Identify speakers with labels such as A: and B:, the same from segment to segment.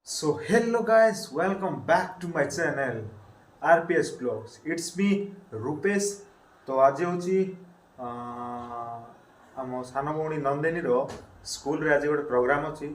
A: So hello guys, welcome back to my channel RPS Vlogs. It's me Rupesh. तो आज होची आम सान भौणी नंदिनी स्कूल रे आज गोटे प्रोग्राम अच्छी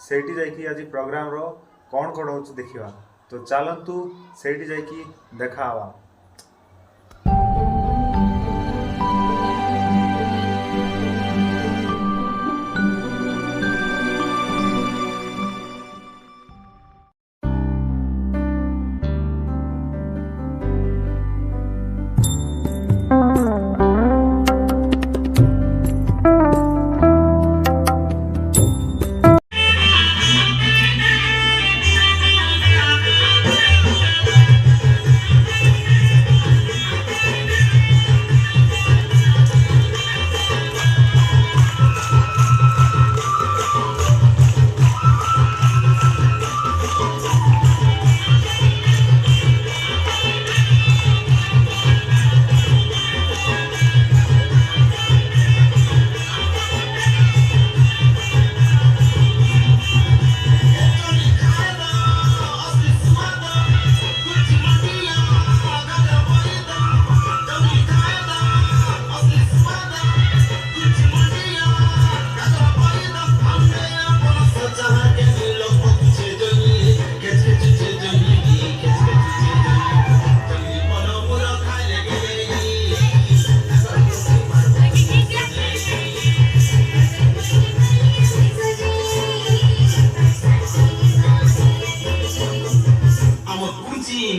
A: सेठी जाइकी आज प्रोग्राम रो कौन कौन होची देखिवा तो चलतु सेठी जाइकी देखा हवा।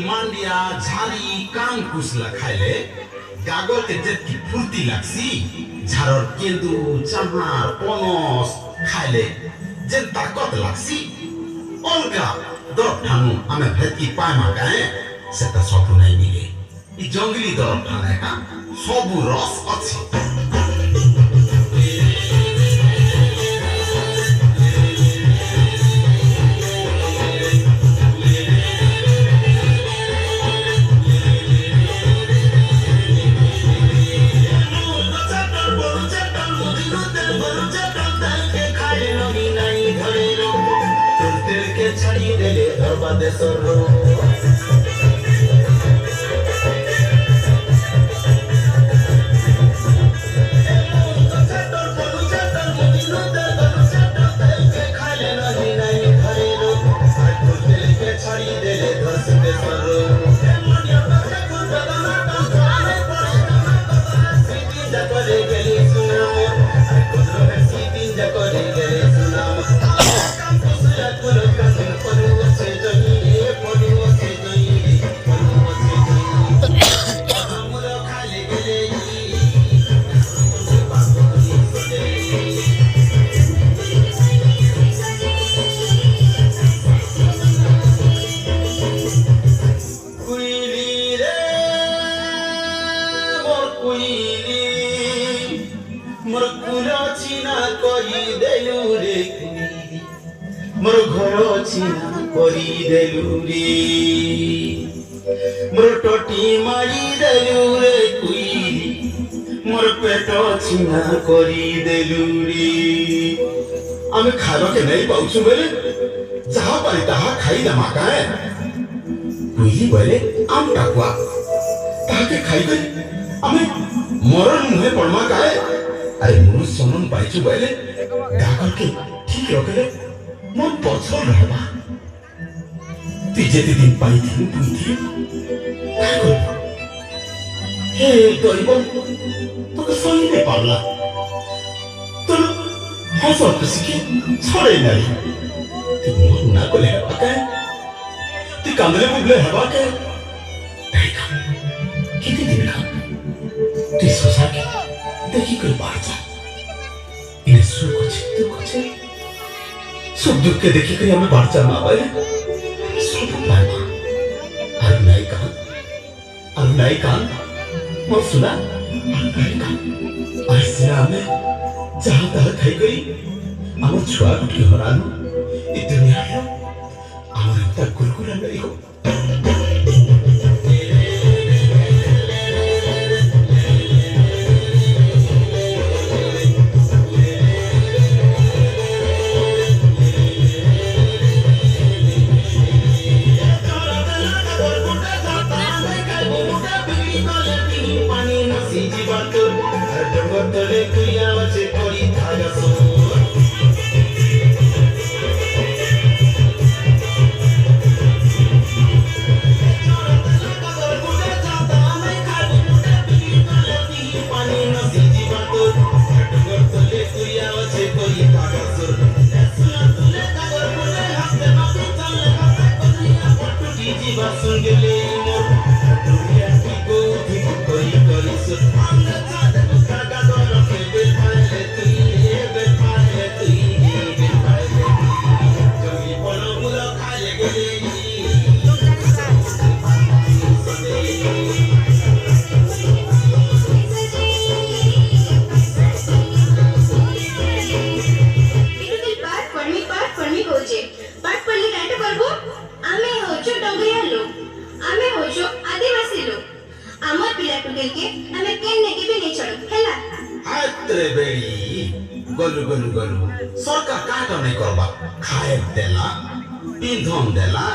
B: मांडिया झारी कान कुसला खाइले गागल के जेतकी फुर्ती लागसी झारर केंदू चम्हा पनस खाइले जेन ताकत लागसी अलगा दर ठानु आमे भेटकी पाय मागाए सेता सबु नै मिले इ जंगली दर ठाने का सबु रस अछि। मोर घर चिना करी देलु रे मोर टटी मारी देलु रे कुई मोर पेट चिना करी देलु रे आमे खालो के नहीं पाउछु बेले जहा पारी ताहा खाई दमा काए कुई बेले आम टाकुआ ताके खाई गई आमे मरण मुहे पड़मा काए अरे मुनु सोनन पाइछु बेले डाकर के ठीक रखले मन पछल रहबा ती जेते दिन पाई थी पुई थी हे दैव तो सही ने पाला तो हंस खुशी की छड़े नहीं ती मन ना कोले हबा के ती कांदले बुबले हबा के किती दिन का ती सोचा के देखी कर बाहर जा इने सुख छे दुख छे सुख दुख के देखी करी हमें बाढ़ माँ बाले सब पाए अरुणाई कान मत सुना अरुणाई कान ऐसे हमें जहाँ तहाँ खाई गई आमर छुआ कुट के हरानो इ दुनिया रो आमर तक गुरगुरा नहीं हो କହିବା ଶୁଣିଲେ ମୋର ଦୁନିଆ କି କୋଉଠି କରିଛୁ ଆମେ ଚାଲୁ କାଗଜ କେବେ ପାଇଲେ ତୁଇ ଏବେ ପାଇଲେ ତୁଇ ଏବେ ପାଇଲେ ଜমি ବନ ବୁଲ ଖାଇଲେ ଗଲେ
C: पाठ पढ़ले काटे करबो आमे होचो डंगरिया लोग आमे होचो आदिवासी लोग आमर पिला टुकेल के आमे केन ने के भी नहीं छड़ो हैला
B: हात्रे बेड़ी गलु गलु गलु सरकार काट नहीं करबा खाए देला इंधन देला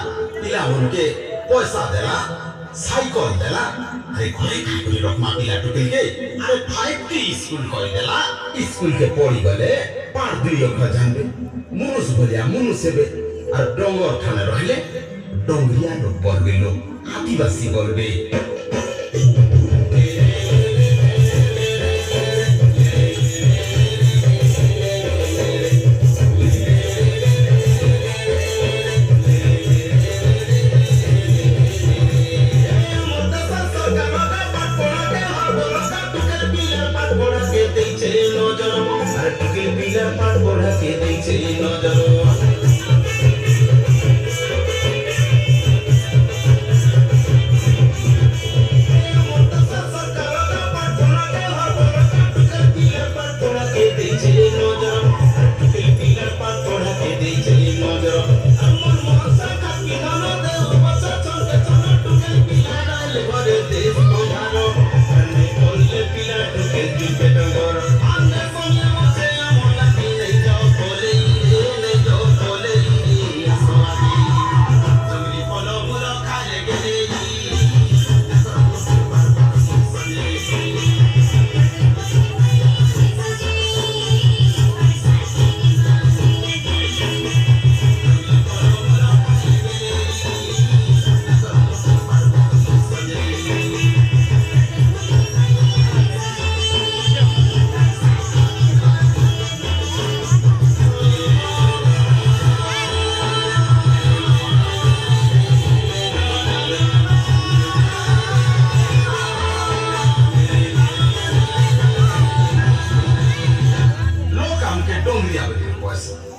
B: पिला उनके पैसा देला साइकिल देला अरे घरे खाकुरी रखमा पिला टुकेल के अरे 5T स्कूल कर देला स्कूल के पढ़ी गले पार दुई अखर जानबे मुनुस भलिया मुनुस हेबे আর ডঙ্গর থানে রইলে ডঙ্গরিয়া লোক বলবে লোক আদিবাসী বলবে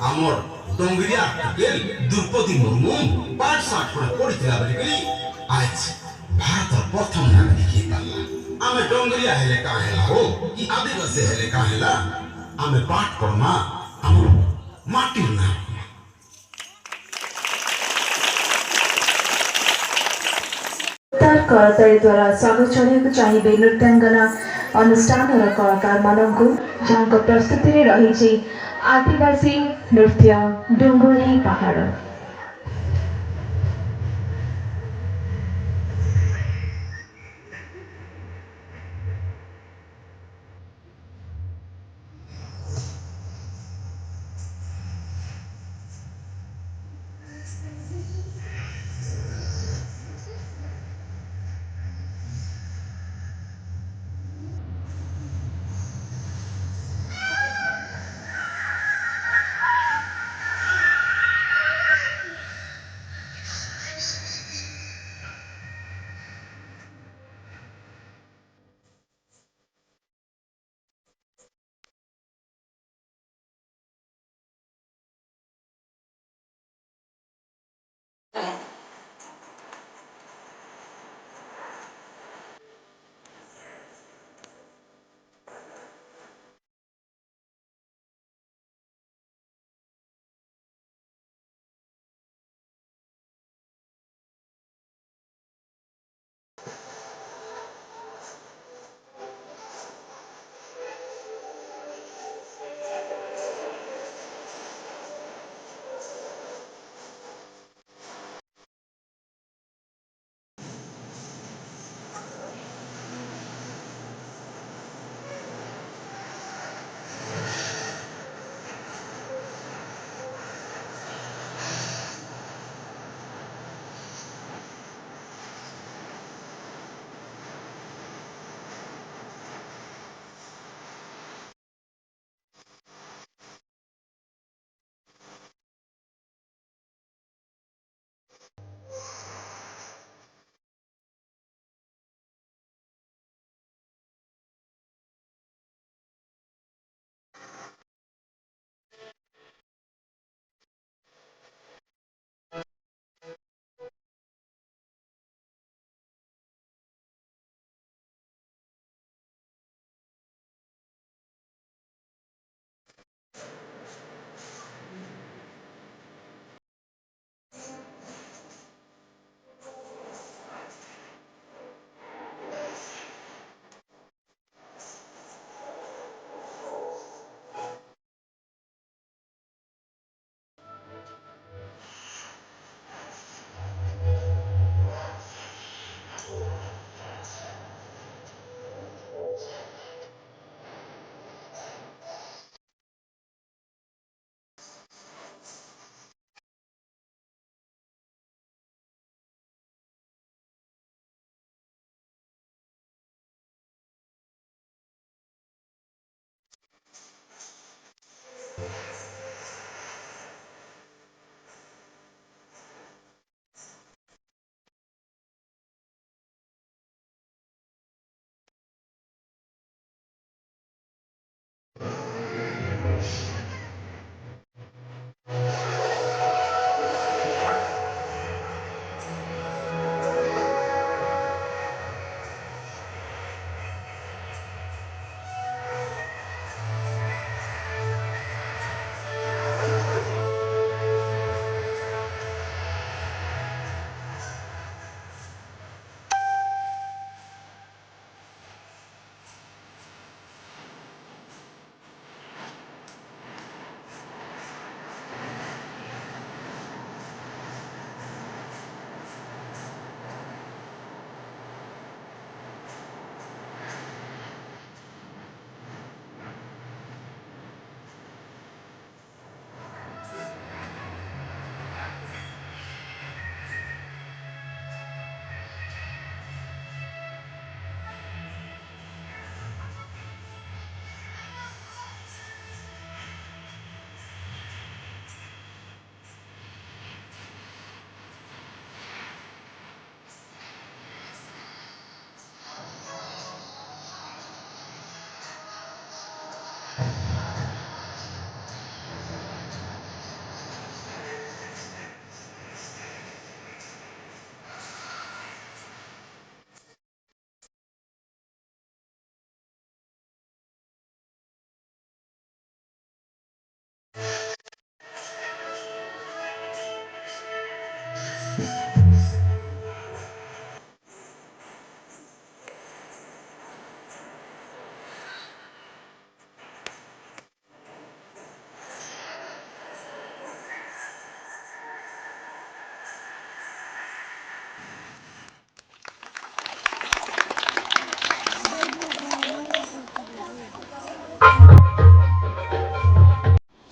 B: আমার ডঙ্গরিয়া গেল দ্রৌপদী মুর্মু পাঁচ সাত করে পড়িଥିଲା বলি আজ ভারত প্রথম নাগরিক পালা আমি ডঙ্গরিয়া হেলে কা হেলা হো কি আদিবাসী হেলে কা হেলা আমি পাঠ করমা আমার মাটির না
D: तार कलाकारी द्वारा स्वागत चढ़ाइको चाहिए नृत्यांगना अनुष्ठान र कलाकार मानवको जहाँको प्रस्तुति रही आदिवासी नृत्य डुंगुरी पहाड़।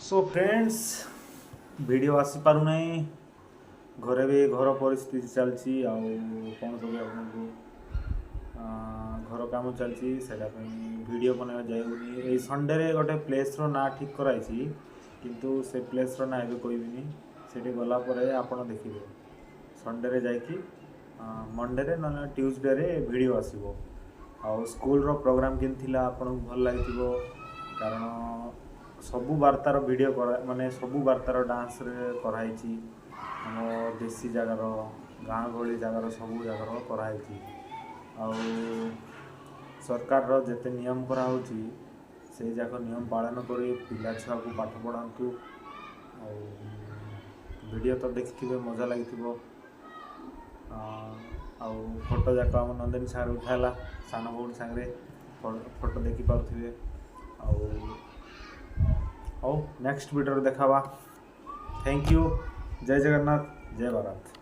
A: सो फ्रेंड्स वीडियो आसी पारु नहीं घरे भी घर परिस्थिति चलती कौन सब आपको घर काम चलती से वीडियो बनवा जाऊनी ये संडे रे गोटे प्लेस रो ना ठीक कराई किंतु से प्लेस रो ना एबे कहबिनी सेठी गला परे आपण देखिबे संडे रे जाइकी मंडे रे ना ट्यूसडे रे वीडियो आसीबो आ स्कूल रो प्रोग्राम केन थिला आपण भल लागिथिबो कारण सबु वार्तार वीडियो करा माने सबु वार्तार डांस रे कराई हम देसी जगार गाँ गहली जगार सबू जगार कराई आ सरकार रो जेते नियम करा से जाक नियम पालन कर पिला छुआ को पाठ पढ़ातु वीडियो तो देखिए मजा लगी फोटो जाक आम नंदिनी सागर उठाला सान भौणी सागर फोटो देखी पारे नेक्स्ट वीडियो देखा थैंक यू जय जगन्नाथ जय भारत।